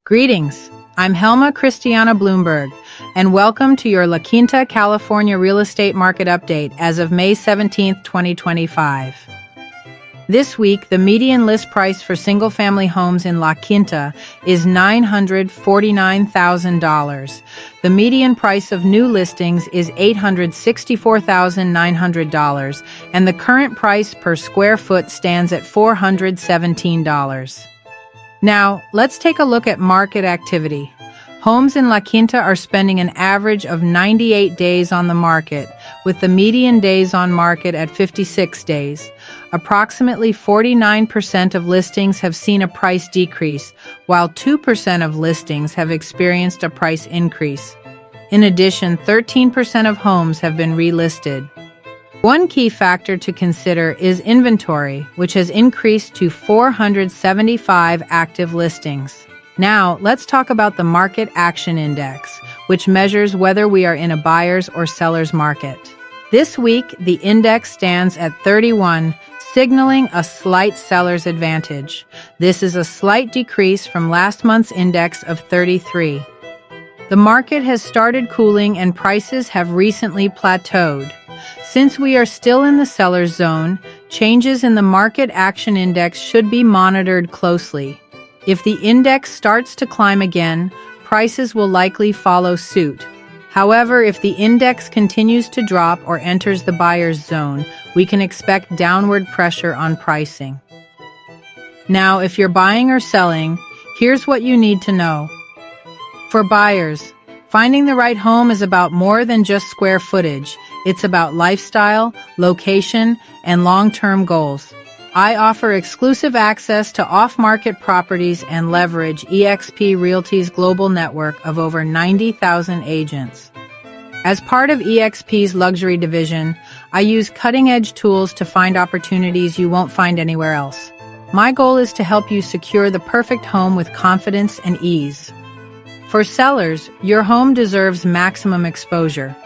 Greetings, I'm Helma Christiana Bloomberg, and welcome to your La Quinta, California real estate market update as of May 17, 2025. This week, the median list price for single-family homes in La Quinta is $949,000. The median price of new listings is $864,900, and the current price per square foot stands at $417. Now, let's take a look at market activity. Homes in La Quinta are spending an average of 98 days on the market, with the median days on market at 56 days. Approximately 49% of listings have seen a price decrease, while 2% of listings have experienced a price increase. In addition, 13% of homes have been relisted. One key factor to consider is inventory, which has increased to 475 active listings. Now, let's talk about the Market Action Index, which measures whether we are in a buyer's or seller's market. This week, the index stands at 31, signaling a slight seller's advantage. This is a slight decrease from last month's index of 33. The market has started cooling and prices have recently plateaued. Since we are still in the seller's zone, changes in the Market Action Index should be monitored closely. If the index starts to climb again, prices will likely follow suit. However, if the index continues to drop or enters the buyer's zone, we can expect downward pressure on pricing. Now, if you're buying or selling, here's what you need to know. For buyers, finding the right home is about more than just square footage. It's about lifestyle, location, and long-term goals. I offer exclusive access to off-market properties and leverage eXp Realty's global network of over 90,000 agents. As part of eXp's luxury division, I use cutting-edge tools to find opportunities you won't find anywhere else. My goal is to help you secure the perfect home with confidence and ease. For sellers, your home deserves maximum exposure.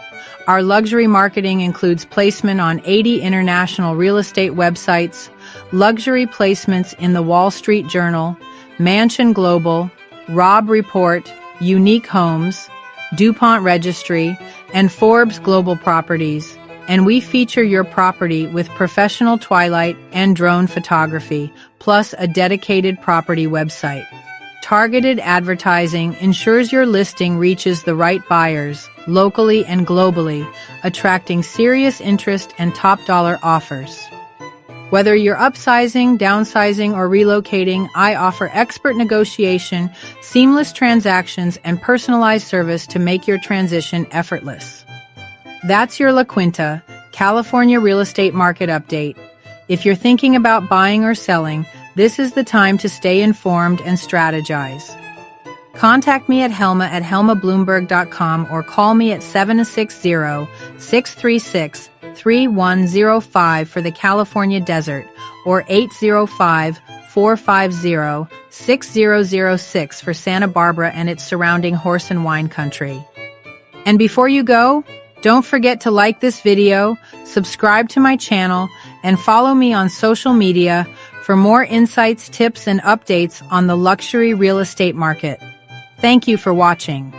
Our luxury marketing includes placement on 80 international real estate websites, luxury placements in the Wall Street Journal, Mansion Global, Robb Report, Unique Homes, DuPont Registry, and Forbes Global Properties. And we feature your property with professional twilight and drone photography, plus a dedicated property website. Targeted advertising ensures your listing reaches the right buyers, locally and globally, attracting serious interest and top-dollar offers. Whether you're upsizing, downsizing, or relocating, I offer expert negotiation, seamless transactions, and personalized service to make your transition effortless. That's your La Quinta, California real estate market update. If you're thinking about buying or selling, this is the time to stay informed and strategize. Contact me at Helma at helmabloomberg.com or call me at 760-636-3105 for the California desert or 805-450-6006 for Santa Barbara and its surrounding horse and wine country. And before you go, don't forget to like this video, subscribe to my channel, and follow me on social media for more insights, tips, and updates on the luxury real estate market. Thank you for watching.